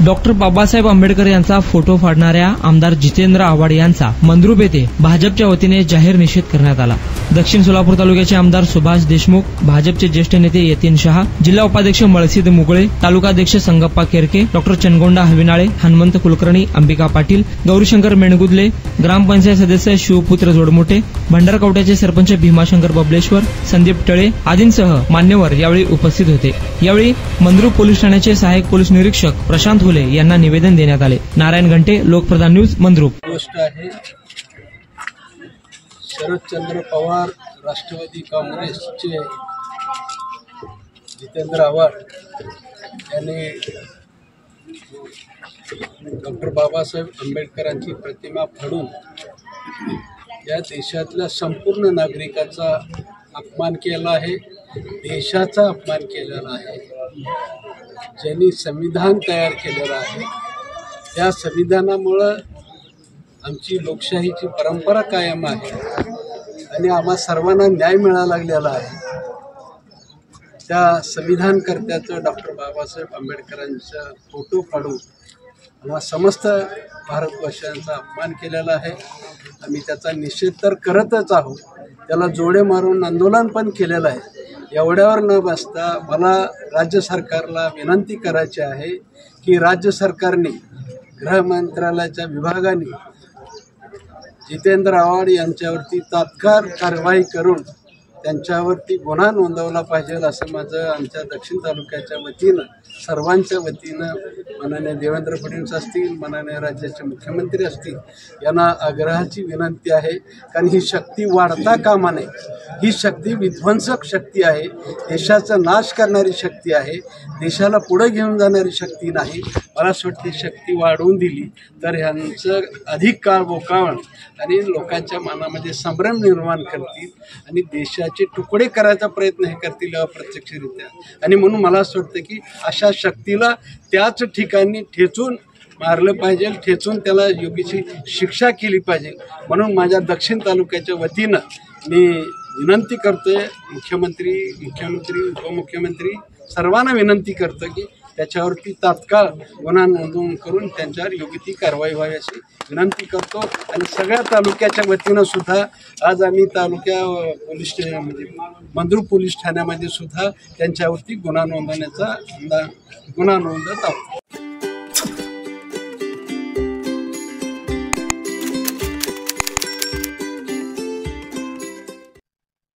Doctor Babasaheb Ambedkar यांचा photo फाडणाऱ्या आमदार जितेंद्र आव्हाड यांचा मंद्रुप येथे भाजपच्या वतीने जाहीर निषेध करण्यात आला। दक्षिण सोलापूर तालुक्याचे आमदार सुभाष देशमुख, भाजपचे ज्येष्ठ नेते यतीन शहा, जिल्हा उपाध्यक्ष मळसिद मुगळे, तालुकाध्यक्ष संगप्पा केरके, डॉक्टर चनगोंडा हविनाळे, हनुमंत कुलकर्णी, अंबिका पाटील, गौरीशंकर मेणगुदले, ग्रामपंचायत सदस्य शिवपुत्र जोडमोठे, भंडारकवट्याचे सरपंच भीमाशंकर बबलेश्वर, संदीप टळे आदींसह मान्यवर यावेळी उपस्थित होते। यावेळी मंद्रुप पोलीस ठाण्याचे सहाय्यक पोलीस निरीक्षक प्रशांत हुले यांना निवेदन देण्यात आले। नारायण घंटे, लोकप्रधान न्यूज, मंद्रुप। गोष्ट आहे, शरदचंद्र पवार राष्ट्रवादी काँग्रेसचे जितेंद्र आव्हाड यांनी डॉक्टर बाबासाहेब आंबेडकरांची प्रतिमा फाडून या देशातल्या संपूर्ण नागरिकाचा अपमान केला आहे, देशाचा अपमान केलेला आहे। ज्यांनी संविधान तयार केलेलं आहे, त्या संविधानामुळं आमची लोकशाहीची परंपरा कायम आहे आणि आम्हा सर्वांना न्याय मिळायला लागलेला आहे। त्या संविधानकर्त्याचं डॉक्टर बाबासाहेब आंबेडकरांचा फोटो फाडून आम्हा समस्त भारतवर्षांचा अपमान केलेला आहे। आम्ही त्याचा निषेध तर करतच आहोत, त्याला जोडे मारून आंदोलन पण केलेलं आहे। एवढ्यावर न बसता मला राज्य सरकारला विनंती करायची आहे की राज्य सरकारने, गृह मंत्रालयाच्या विभागाने जितेंद्र आव्हाड यांच्यावरती तात्काळ कारवाई करून त्यांच्यावरती गुन्हा नोंदवला पाहिजे, असं माझं आमच्या दक्षिण तालुक्याच्या वतीनं, सर्वांच्या वतीनं माननीय देवेंद्र फडणवीस असतील, माननीय राज्याचे मुख्यमंत्री असतील यांना आग्रहाची विनंती आहे। कारण ही शक्ती वाढता कामा नये, ही शक्ती विध्वंसक शक्ती आहे, देशाचा नाश करणारी शक्ती आहे, देशाला पुढे घेऊन जाणारी शक्ती नाही। मला असं वाटतं शक्ती वाढवून दिली तर ह्यांचं अधिक काळ बोकावण आणि लोकांच्या मनामध्ये संभ्रम निर्माण करतील आणि देशाचे तुकडे करायचा प्रयत्न हे करतील अप्रत्यक्षरित्या। आणि म्हणून मला असं वाटतं की अशा शक्तीला त्याच ठिकाणी ठेचून मारलं पाहिजे, ठेचून त्याला योग्यची शिक्षा केली पाहिजे। म्हणून माझ्या दक्षिण तालुक्याच्या वतीनं मी विनंती करतोय, मुख्यमंत्री, उपमुख्यमंत्री सर्वांना विनंती करतो की त्याच्यावरती तात्काळ गुन्हा नोंदवून करून त्यांच्यावर योग्य ती कारवाई व्हावी अशी विनंती करतो। आणि सगळ्या तालुक्याच्या वतीनं सुद्धा आज आम्ही तालुक्या पोलीस स्टेशन म्हणजे मंद्रुप पोलीस ठाण्यामध्ये सुद्धा त्यांच्यावरती गुन्हा नोंदवत आहोत।